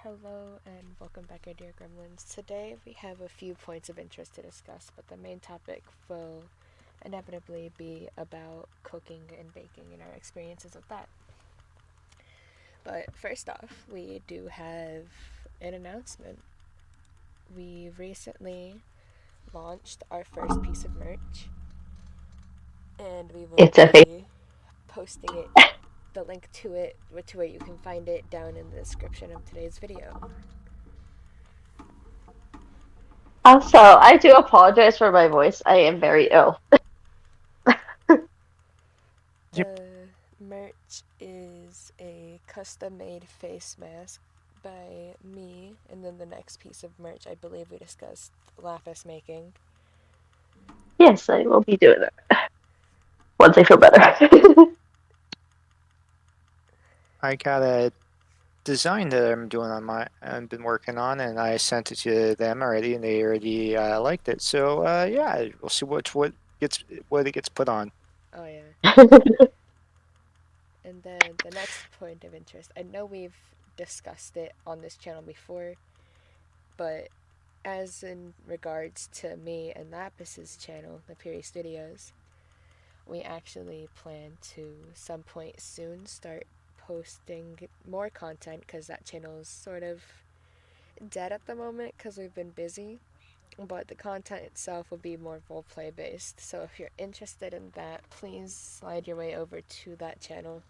Hello and welcome back, our dear gremlins. Today we have a few points of interest to discuss, but the main topic will inevitably be about cooking and baking and our experiences with that. But first off, we do have an announcement. We recently launched our first piece of merch, and we will It's a face. be posting it, the link to it, to where you can find it down in the description of today's video. Also, I do apologize for my voice. I am very ill. Yep. The merch is a custom made face mask by me, and then the next piece of merch I believe we discussed Lapis making. Yes, I will be doing that once I feel better. I got a design that I'm doing on my I've been working on, and I sent it to them already, and they already liked it. So yeah, we'll see what it gets put on. Oh, yeah. And then the next point of interest, I know we've discussed it on this channel before, but as in regards to me and Lapis's channel, the Piri Studios, we actually plan to some point soon start posting more content because that channel is sort of dead at the moment because we've been busy, but the content itself will be more roleplay based. So if you're interested in that, please slide your way over to that channel.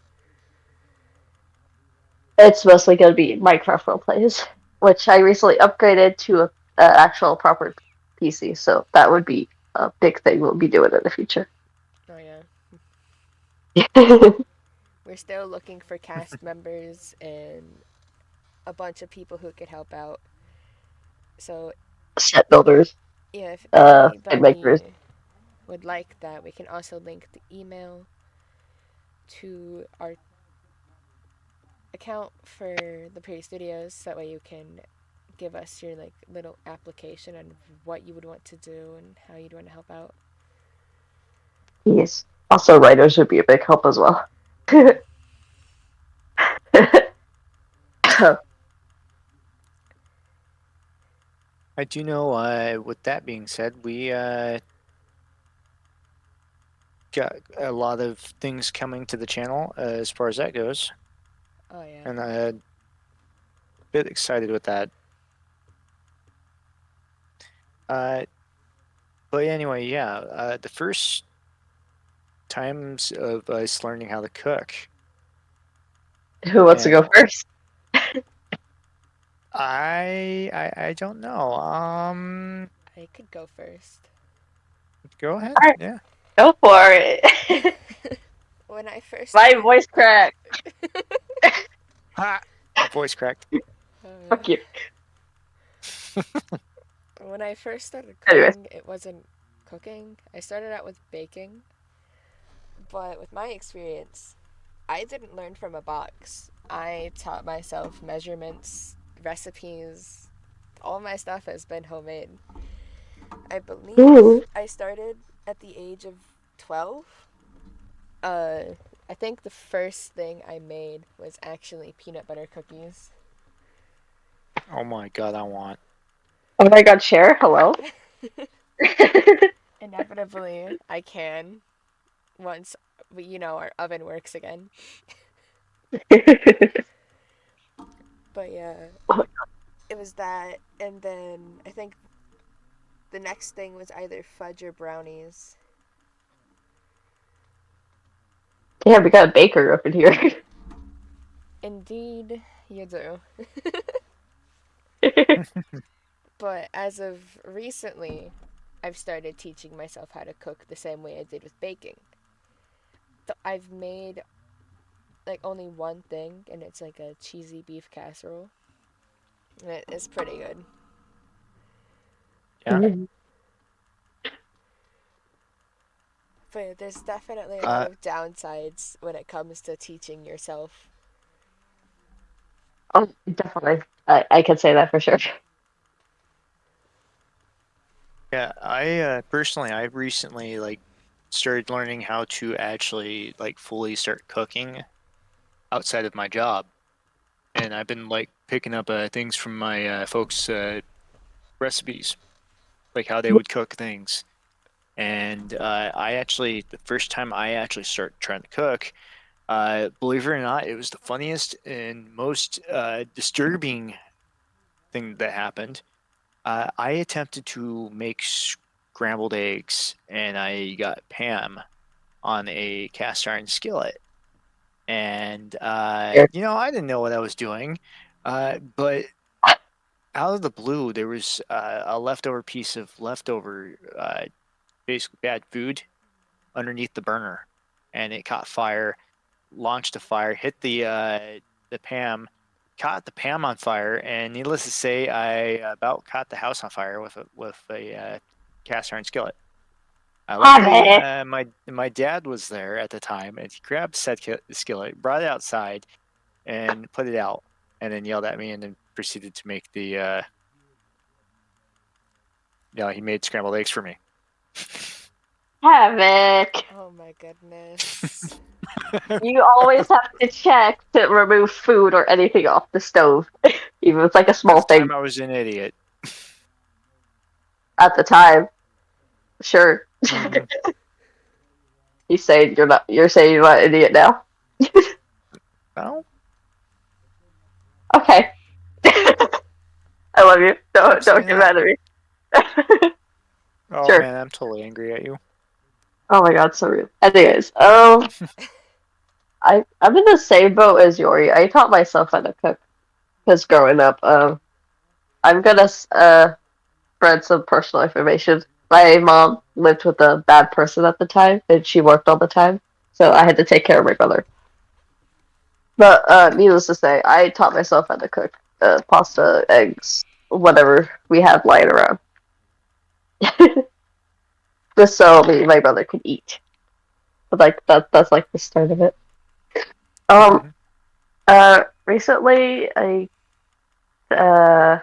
It's mostly going to be Minecraft roleplays, which I recently upgraded to a actual proper PC. So that would be a big thing we'll be doing in the future. Oh, yeah. Set We're still looking for cast members and a bunch of people who could help out. So, builders, yeah, if and makers. anybody would like that, we can also link the email to our account for the Prairie Studios. That way you can give us your like little application and what you would want to do and how you'd want to help out. Yes. Also, writers would be a big help as well. I do know. With that being said, we got a lot of things coming to the channel as far as that goes, Oh, yeah. and I'm a bit excited with that. Uh, but anyway, yeah, the first times of us learning how to cook. Who wants to And go first? I don't know. I could go first. Go ahead. All right, Yeah. go for it. When I first My started. voice cracked. Ha! Voice cracked. Fuck you. When I first started Anyways, cooking, it wasn't cooking. I started out with baking, but with my experience, I didn't learn from a box. I taught myself measurements, recipes. All my stuff has been homemade. I believe ooh, I started at the age of 12. Uh, I think the first thing I made was actually peanut butter cookies. Oh my god, I want. oh my god, Cher, hello. Inevitably, I can once our oven works again. But yeah, it was that, and then I think the next thing was either fudge or brownies. Damn, we got a baker up in here. Indeed, you do. But as of recently, I've started teaching myself how to cook the same way I did with baking. I've made like only one thing, and it's like a cheesy beef casserole. And it's pretty good. Yeah. But there's definitely a lot Uh, of downsides when it comes to teaching yourself. Oh, definitely. I can say that for sure. yeah. I personally, I recently like started learning how to actually like fully start cooking outside of my job, and and I've been like picking up things from my folks' recipes, like how they would cook things. And the first time I actually started trying to cook, believe it or not, it was the funniest and most disturbing thing that happened. I attempted to make scrambled eggs, and I got Pam on a cast iron skillet. And Weird. I didn't know what I was doing, but out of the blue, there was a leftover piece of leftover, basically bad food underneath the burner, and it caught fire, launched a fire, hit the Pam, caught the Pam on fire, and needless to say, I about caught the house on fire with a cast iron skillet. Luckily, my dad was there at the time, and he grabbed said skillet, brought it outside, and put it out, and then yelled at me, and then proceeded to make he made scrambled eggs for me. Havoc. Oh my goodness. You always have to check to remove food or anything off the stove, even if it's like a small At the thing. time, I was an idiot. At the time, sure. Mhm. You say you're not. You're saying you're not an idiot now. No, Okay. I love you. Don't saying get that. mad at me. Oh Sure. man, I'm totally angry at you. Oh my god, so rude. Anyways, I'm in the same boat as Yori. I taught myself how to cook because growing up, I'm gonna spread some personal information. My mom lived with a bad person at the time, and she worked all the time, so I had to take care of my brother. But needless to say, I taught myself how to cook pasta, eggs, whatever we had lying around, just so me and my brother could eat. But like that's like the start of it. Um, recently uh,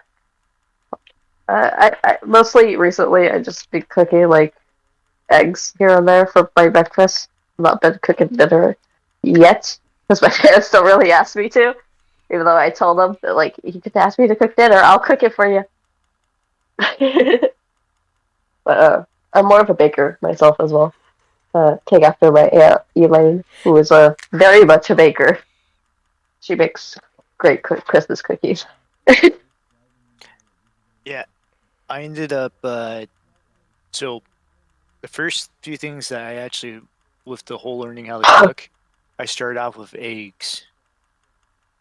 I mostly recently I just been cooking like eggs here and there for my breakfast. I've not been cooking dinner yet because my parents don't really ask me to. Even though I told them that like you can ask me to cook dinner, I'll cook it for you. But I'm more of a baker myself as well. Take after my aunt Elaine, who is very much a baker. She makes great Christmas cookies. Yeah, I ended up. So the first few things that I actually, with the whole learning how to cook, I started off with eggs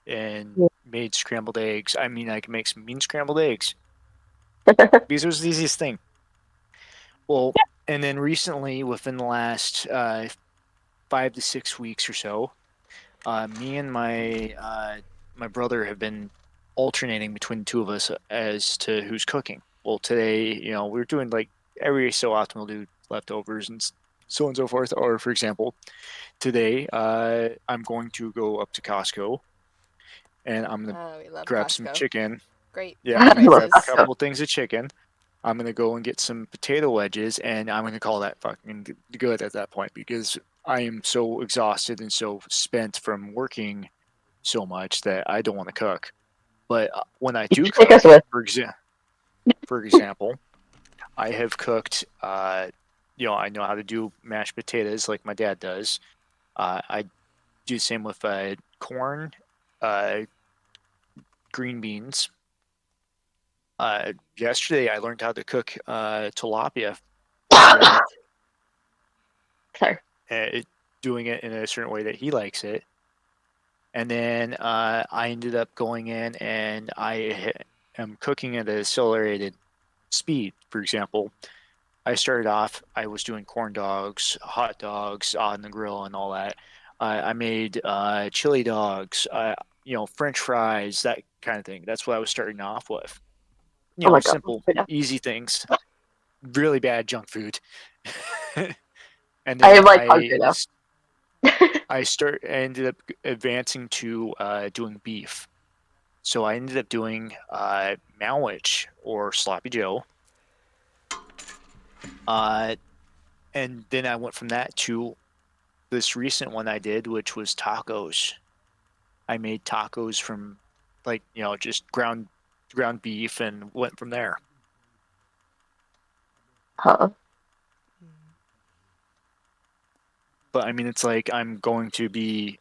and Yeah. made scrambled eggs. I mean, I can make some mean scrambled eggs. Because it was the easiest thing. Well, and then recently, within the last 5 to 6 weeks or so, me and my brother have been alternating between the two of us as to who's cooking. Well, today, we're doing like every so often we'll do leftovers and so on and so forth. Or, for example, today I'm going to go up to Costco and I'm gonna Oh, we love grab some Costco. chicken. Great Yeah, I'm gonna grab a choices. couple of things of chicken. I'm gonna go and get some potato wedges, and I'm gonna call that fucking good at that point because I am so exhausted and so spent from working so much that I don't want to cook. But when I do Take us cook, with. for example, I have cooked. I know how to do mashed potatoes like my dad does. I do the same with corn, uh, green beans. Yesterday I learned how to cook tilapia, Sorry. doing it in a certain way that he likes it. And then I ended up going in and I am cooking at a accelerated speed. For example, I started off, I was doing corn dogs, hot dogs on the grill and all that. I made chili dogs, French fries, that kind of thing. That's what I was starting off with. Oh my god. Simple, Yeah. easy things. Really bad junk food. And I then am like hungry now. I ended up advancing to doing beef. So I ended up doing Malwich or Sloppy Joe. And then I went from that to this recent one I did, which was tacos. I made tacos from like just ground beef and went from there. Huh. But I mean, it's like I'm going to be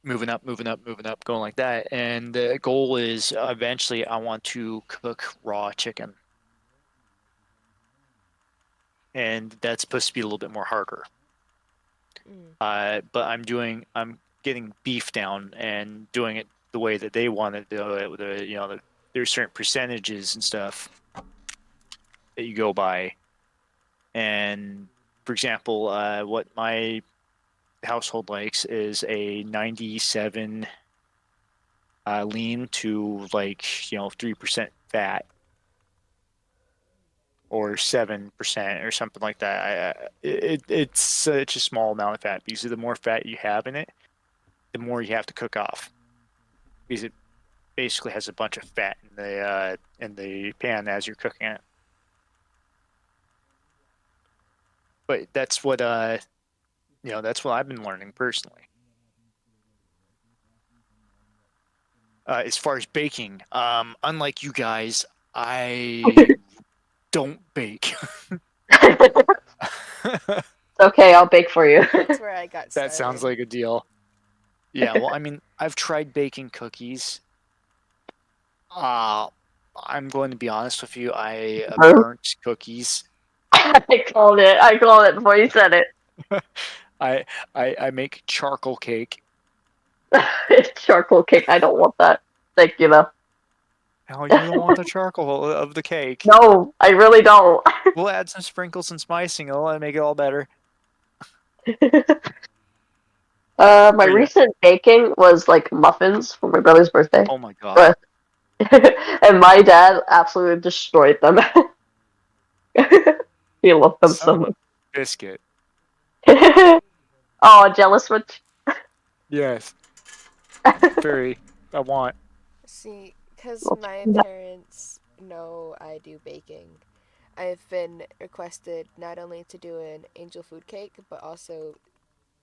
moving up, going like that. And the goal is eventually I want to cook raw chicken. And that's supposed to be a little bit more harder. But I'm getting beef down and doing it the way that they want to do it. There's certain percentages and stuff that you go by. And for example, what my household likes is a 97 lean to 3% fat or 7% or something like that. It's such a small amount of fat because the more fat you have in it, the more you have to cook off because it basically has a bunch of fat in the pan as you're cooking it. But that's what that's what I've been learning personally. As far as baking, unlike you guys, I don't bake. Okay, I'll bake for you. That's where I got started. That sounds like a deal. Yeah, well, I mean, I've tried baking cookies. I'm going to be honest with you. I burnt cookies. I called it before you said it. I make charcoal cake. Charcoal cake. I don't want that. Thank you, though. Oh, you don't want the charcoal of the cake? No, I really don't. We'll add some sprinkles and spicing. It'll make it all better. My recent baking was like muffins for my brother's birthday. Oh my god. And my dad absolutely destroyed them. He loved them so much. Biscuit. Oh, jealous which? Yes. Very. I want. See, because Well, my yeah. parents know I do baking, I've been requested not only to do an angel food cake, but also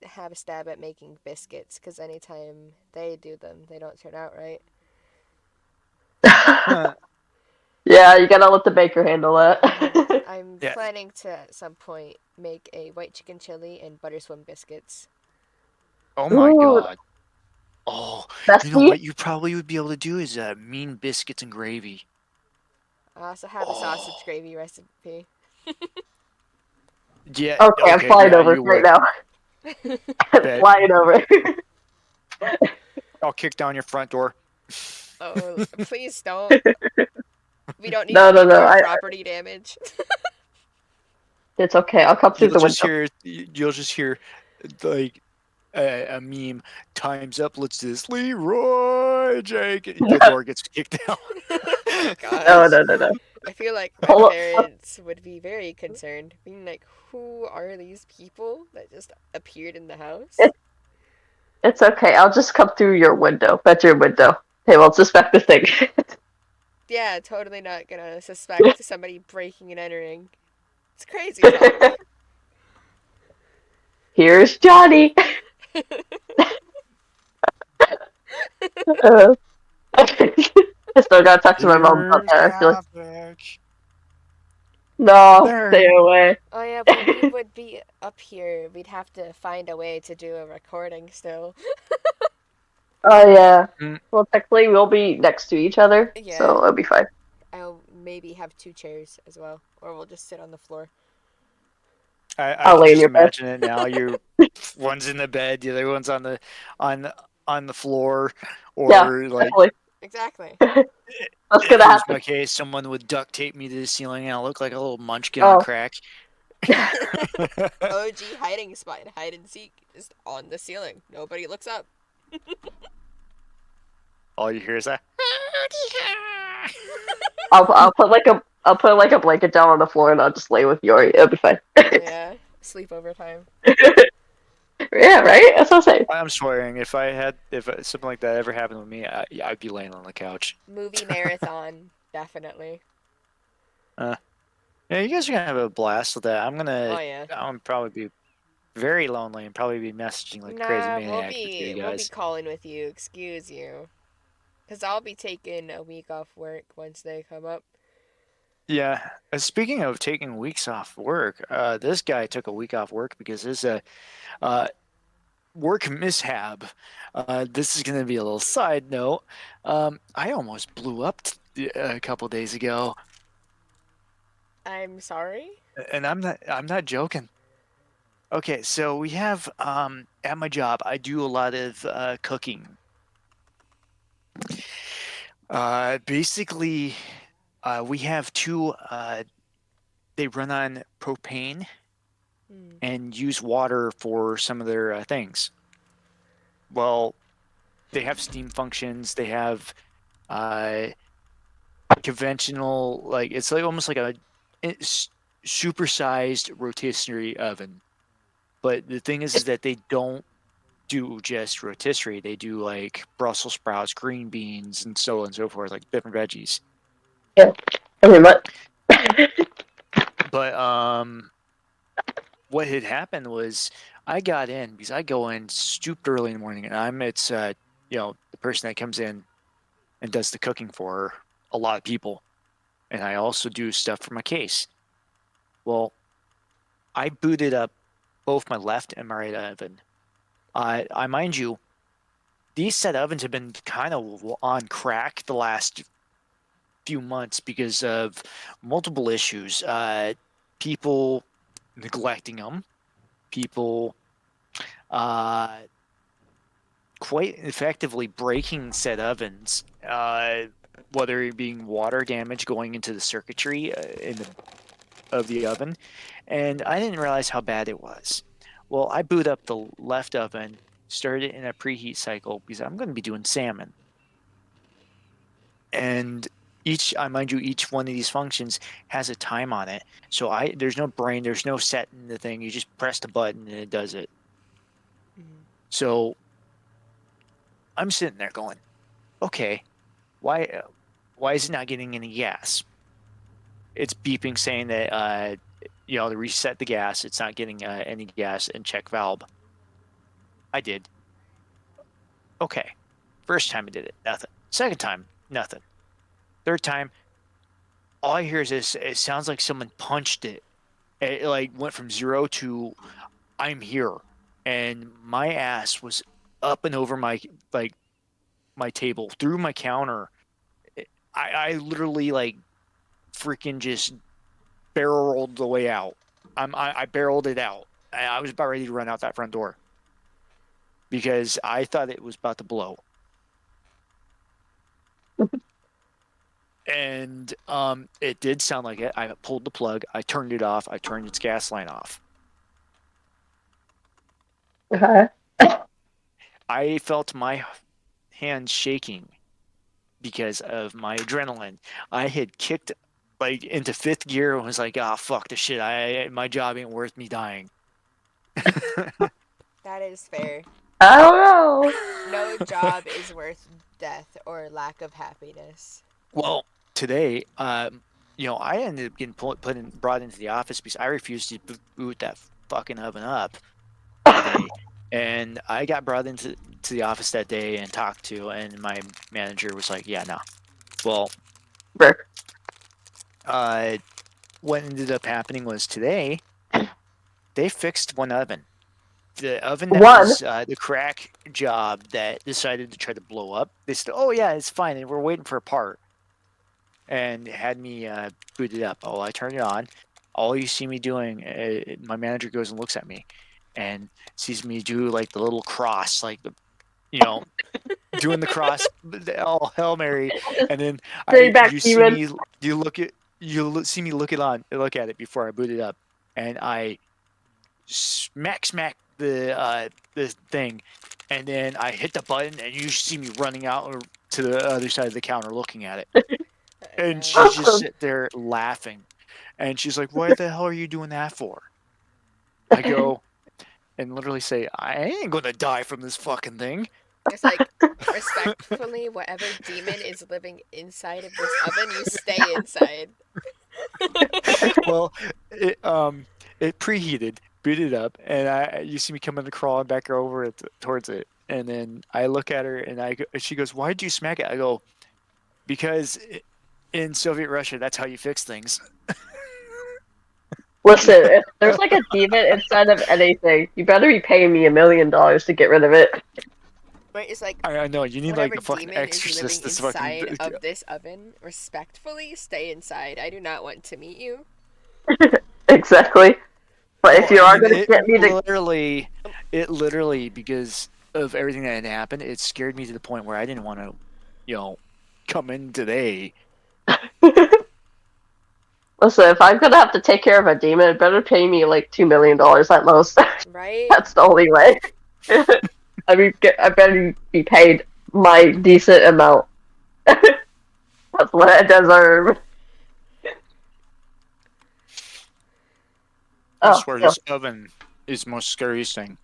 have a stab at making biscuits, because anytime they do them, they don't turn out right. Yeah, you gotta let the baker handle that. I'm Yeah. planning to at some point make a white chicken chili and butter swim biscuits. Oh my Ooh. god. Oh, Bestie? you know what you probably would be able to do is mean biscuits and gravy. I also have a sausage gravy recipe. Yeah. Okay, I'm flying over you right would. now. I'm Bet. flying over. I'll kick down your front door. Oh, please don't. We don't need No, any more I- property damage. It's okay. I'll come through You'll the just window. hear like a meme. Time's up. Let's do this. Leroy Jake. The door gets kicked down. Gosh. No. I feel like my Hold on. parents would be very concerned, being like, who are these people that just appeared in the house? It's okay. I'll just come through your window, bedroom window. They won't suspect a thing. Yeah, totally not gonna suspect somebody breaking and entering. It's crazy talk. Here's Johnny. I still gotta talk to my mom about that. I feel like, no, There. stay away. Oh yeah, when we would be up here, we'd have to find a way to do a recording still. Oh yeah. Mm. Well, technically we'll be next to each other, Yeah. so it'll be fine. I'll maybe have 2 chairs as well, or we'll just sit on the floor. I I'll can lay in just your bed. imagine it now. One's in the bed, the other one's on the floor, or Yeah, like definitely. Exactly. That's if gonna it was happen. my case, someone would duct tape me to the ceiling and I look like a little munchkin Oh. on crack. OG hiding spot in hide and seek, just on the ceiling. Nobody looks up. All you hear is that. I'll put like a blanket down on the floor and I'll just lay with Yori. It'll be fine. Yeah, sleepover time. Yeah, right? That's what I'm saying. I'm swearing, if something like that ever happened with me, I'd be laying on the couch. Movie marathon, definitely. Yeah, you guys are gonna have a blast with that. Oh yeah. I'm probably be very lonely and probably be messaging like crazy Nah, maniac with you we'll be guys. calling with you. Excuse you. Because I'll be taking a week off work once they come up. Yeah. Speaking of taking weeks off work, this guy took a week off work because his uh, work mishap. This is going to be a little side note. I almost blew up a couple days ago, I'm sorry? and I'm not joking. Okay, so we have at my job, I do a lot of cooking. Basically, we have two. They run on propane Hmm. and use water for some of their things. Well, they have steam functions. They have uh, conventional, like it's like almost like a supersized rotisserie oven. But the thing is that they don't do just rotisserie. They do like Brussels sprouts, green beans, and so on and so forth, like different veggies. Yeah. I mean, what? But what had happened was I got in because I go in stupid early in the morning, and it's the person that comes in and does the cooking for a lot of people, and I also do stuff for my case. Well, I booted up both my left and my right oven. I mind you, these set ovens have been kind of on crack the last few months because of multiple issues. People neglecting them, people quite effectively breaking said ovens, whether it being water damage going into the circuitry of the oven, and I didn't realize how bad it was. Well, I boot up the left oven, started it in a preheat cycle because I'm going to be doing salmon, and mind you, each one of these functions has a time on it. So there's no brain, there's no setting the thing. You just press the button and it does it. Mhm. So I'm sitting there going, okay, why is it not getting any gas? It's beeping saying that to reset the gas, it's not getting any gas, and check valve. I did. Okay. First time I did it, nothing. Second time, nothing. Third time, all I hear is this. It sounds like someone punched it. It like went from 0 to I'm here, and my ass was up and over my table through my counter. I literally like freaking just barrel rolled the way out. I barreled it out. I was about ready to run out that front door because I thought it was about to blow. And it did sound like it. I pulled the plug. I turned it off. I turned its gas line off. Okay. I felt my hands shaking because of my adrenaline. I had kicked like into fifth gear and was like, "Ah, fuck this shit. My job ain't worth me dying." That is fair. I don't know. No job is worth death or lack of happiness. Well, today, I ended up getting brought into the office because I refused to boot that fucking oven up today. And I got brought into the office that day and talked to, and my manager was like, "Yeah, no." Well, Rick. what ended up happening was today they fixed one oven. The oven that was the crack job that decided to try to blow up. They said, "Oh yeah, it's fine," and we're waiting for a part. And had me boot it up. Oh, I turned it on. All you see me doing, my manager goes and looks at me, and sees me do like the little cross, like doing the cross, all Hail Mary, and then you see me, see me look at it before I boot it up, and I smack the thing, and then I hit the button, and you see me running out to the other side of the counter looking at it. And she's just sit there laughing. And she's like, "What the hell are you doing that for?" I go and literally say, "I ain't gonna die from this fucking thing." It's like, respectfully, whatever demon is living inside of this oven, you stay inside. Well, it preheated, booted up, and you see me coming and crawling back over it towards it. And then I look at her and she goes, "Why did you smack it?" I go, "Because in Soviet Russia, that's how you fix things." Listen, if there's like a demon inside of anything, you better be paying me $1 million to get rid of it. Right? It's like I know you need whatever like a fucking demon is living exorcist. This fucking inside of this oven, respectfully stay inside. I do not want to meet you. Exactly. But if you are gonna get me to it literally, because of everything that had happened, it scared me to the point where I didn't want to, come in today. Listen, if I'm gonna have to take care of a demon, it better pay me like $2 million at most. Right? That's the only way. I better be paid my decent amount. That's what I deserve. I Oh, swear, yeah. this oven is the most scariest thing.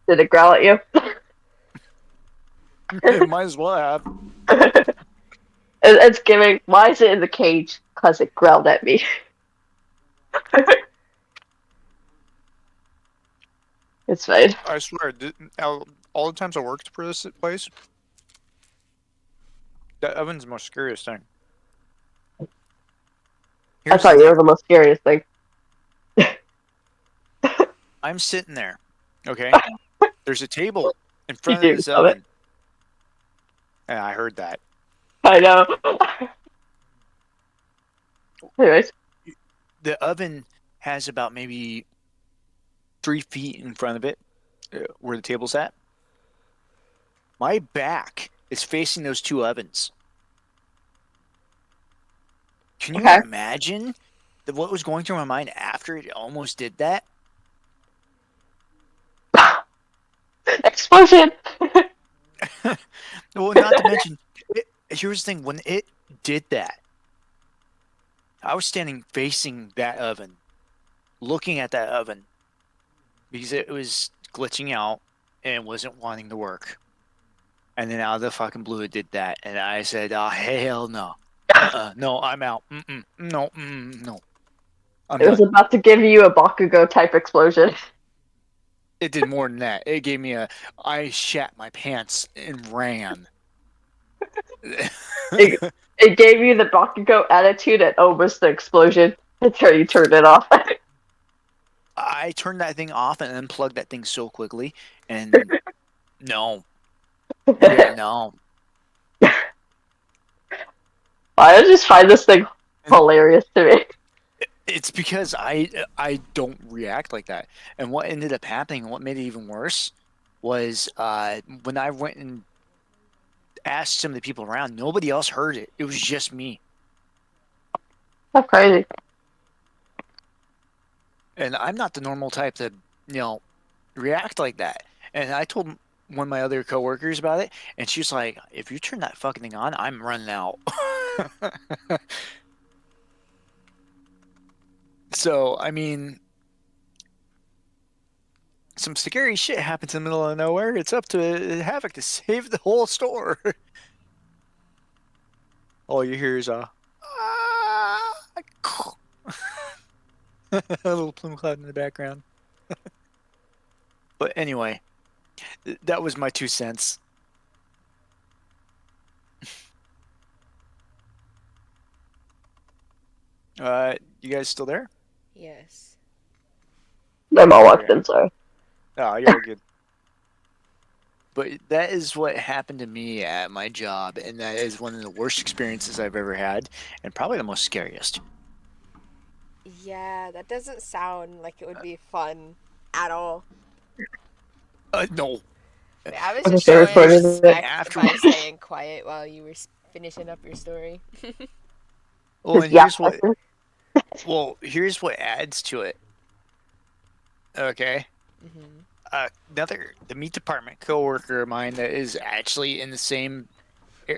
Did it growl at you? It might as well have. It's giving. Why is it in the cage? Because it growled at me. It's fine. I swear, all the times I worked for this place, that oven's the most scariest thing. I thought you were the most scariest thing. I'm sitting there, okay? There's a table in front You of this do love it. oven. And I heard that. I know. Anyways, The oven has about maybe 3 feet in front of it, where the table's at. My back is facing those 2 ovens. Can you Okay. imagine what was going through my mind after it almost did that? explosion. Well, not to mention, here's the thing: when it did that, I was standing facing that oven, looking at that oven, because it was glitching out and wasn't wanting to work. And then out of the fucking blue, it did that, and I said, "Oh hell no, no, I'm out. No, no." It was about to give you a Bakugo type explosion. It did more than that. It gave me I shat my pants and ran. It gave you the Bakugo attitude and almost the explosion until you turned it off. I turned that thing off and unplugged that thing so quickly, and no. Yeah, no. I just find this thing hilarious to me. It's because I don't react like that. And what ended up happening, and what made it even worse, was when I went and asked some of the people around, nobody else heard it. It was just me. That's crazy. And I'm not the normal type to, react like that. And I told one of my other coworkers about it, and she was like, "If you turn that fucking thing on, I'm running out." So, I mean, some scary shit happens in the middle of nowhere. It's up to Havoc to save the whole store. All you hear is a little plume cloud in the background. But anyway, that was my 2 cents. You guys still there? Yes. I'm all walked in, sorry. Oh, you're good. But that is what happened to me at my job, and that is one of the worst experiences I've ever had, and probably the most scariest. Yeah, that doesn't sound like it would be fun at all. No. I was Okay, just so showing recorded it. respect by staying quiet while you were finishing up your story. Well, and Yeah. here's what adds to it. Okay. The meat department coworker of mine that is actually in the same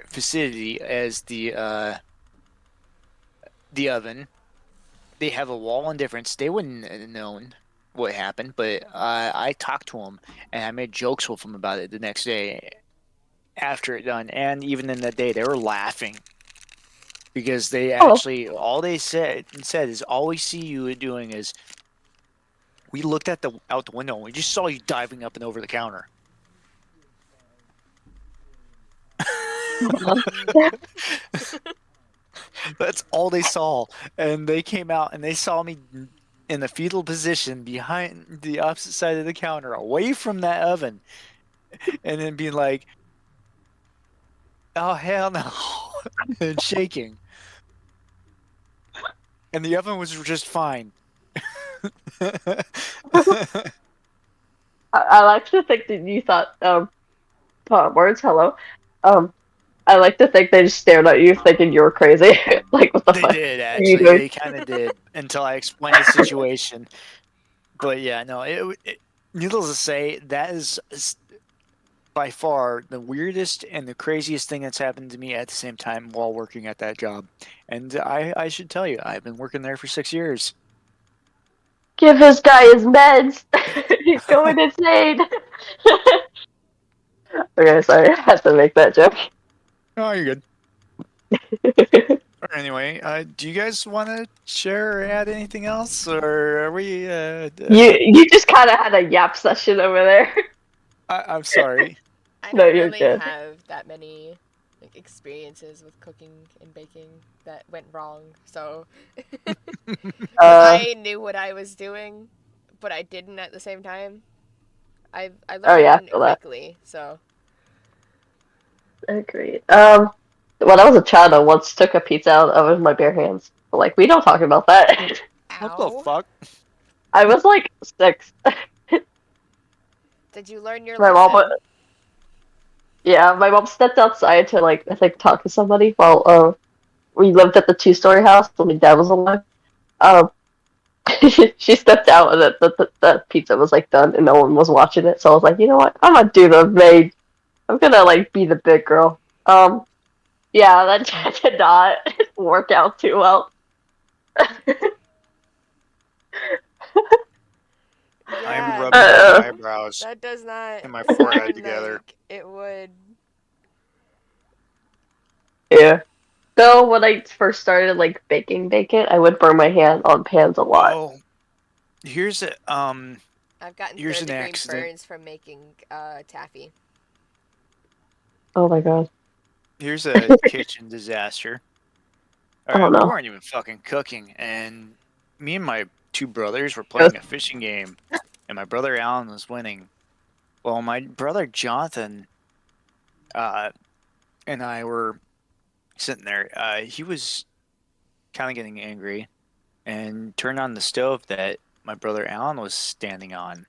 vicinity as the oven. They have a wall of difference. They wouldn't have known what happened, but I talked to them and I made jokes with them about it the next day after it done, and even in that day they were laughing because they actually all they said is all we see you doing is We looked out the window and we just saw you diving up and over the counter. That's all they saw. And they came out and they saw me in the fetal position behind the opposite side of the counter, away from that oven, and then being like, "Oh hell no," and shaking. And the oven was just fine. I like to think that you thought words hello. I like to think they just stared at you thinking you were crazy. Like what the They fuck did are you actually. doing? They kind of did until I explained the situation. But yeah, no. Needless to say, that is by far the weirdest and the craziest thing that's happened to me at the same time while working at that job. And I should tell you, I've been working there for 6 years. Give this guy his meds. He's going insane. Okay, sorry, I had to make that joke. Oh, you're good. Anyway, do you guys want to share or add anything else, or are we? You just kind of had a yap session over there. I'm sorry. I No, don't you're really good. have that many like experiences with cooking and baking that went wrong. So I knew what I was doing, but I didn't at the same time. I Oh yeah, I learned feel that. quickly. So Agreed. When I was a child, I once took a pizza out of my bare hands. But, like, we don't talk about that. What the ow. fuck? I was like 6. Did you learn your My mom, lesson? yeah, my mom stepped outside to like I think talk to somebody while we lived at the 2-story house when my dad was alive. Um, she stepped out and the pizza was like done and no one was watching it. So I was like, you know what? I'm gonna do the maid. I'm gonna like be the big girl. Yeah, that did not work out too well. I'm Yeah, rubbing my Uh, eyebrows that does not and my forehead sound together. like it would. yeah. Though when I first started like baking bacon, I would burn my hand on pans a lot. Well, here's a I've gotten here's third an degree accident. burns from making taffy. Oh my god. Here's a kitchen disaster. All Oh right, we no. weren't even fucking cooking, and me and my two brothers were playing a fishing game, and my brother Alan was winning. Well, my brother Jonathan and I were sitting there. He was kind of getting angry and turned on the stove that my brother Alan was standing on.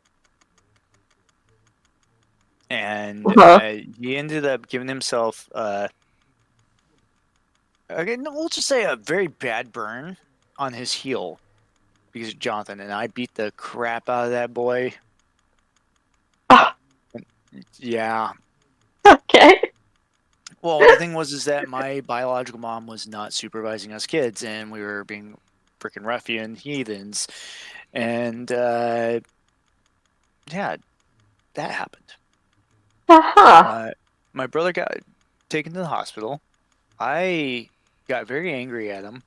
And Uh-huh. he ended up giving himself, again, we'll just say a very bad burn on his heel because of Jonathan. And I beat the crap out of that boy. Yeah. Okay. Well, the thing was, is that my biological mom was not supervising us kids, and we were being freaking ruffian heathens. And yeah, that happened. Uh-huh. My brother got taken to the hospital. I got very angry at him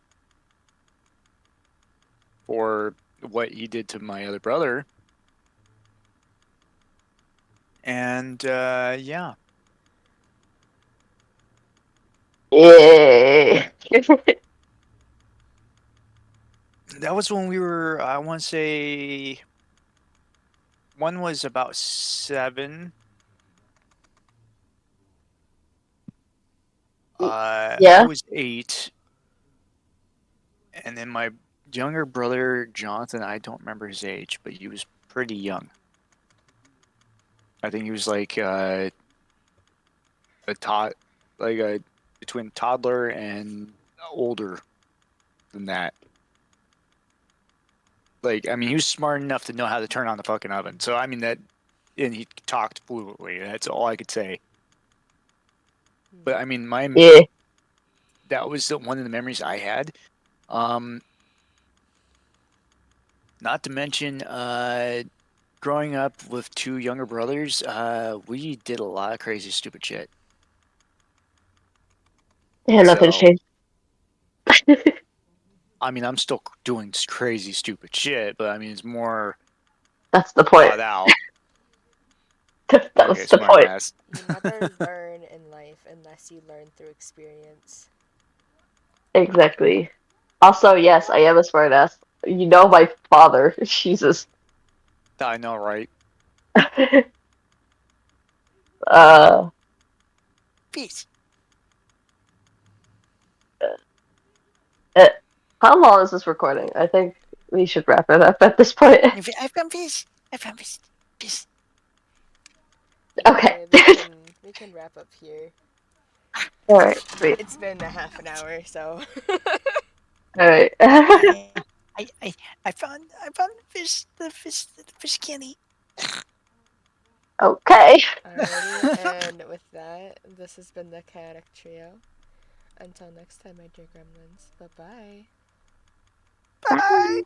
for what he did to my other brother. And yeah, Yeah. that was when we were, I want to say, one was about 7. I Yeah. was 8. And then my younger brother, Jonathan, I don't remember his age, but he was pretty young. I think he was like between toddler and older than that. Like, I mean, he was smart enough to know how to turn on the fucking oven. So, I mean, and he talked fluently. That's all I could say. But, I mean, Yeah. that was one of the memories I had. Not to mention, growing up with 2 younger brothers, we did a lot of crazy, stupid shit. Yeah, nothing So, changed. I mean, I'm still doing crazy, stupid shit, but I mean, it's more That's the point. Thought out. That was Okay, the smart point. ass. You never learn in life unless you learn through experience. Exactly. Also, yes, I am a smartass. You know my father. Jesus. I know, right? uh, Peace. uh, how long is this recording? I think we should wrap it up at this point. I found peace. I found peace. Peace. Okay. We can wrap up here. All right. Sweet. It's been a half an hour, so. All right. I found the fish candy. Okay. Alrighty, and with that, this has been the Chaotic Trio. Until next time, my dear gremlins. Bye bye. Bye.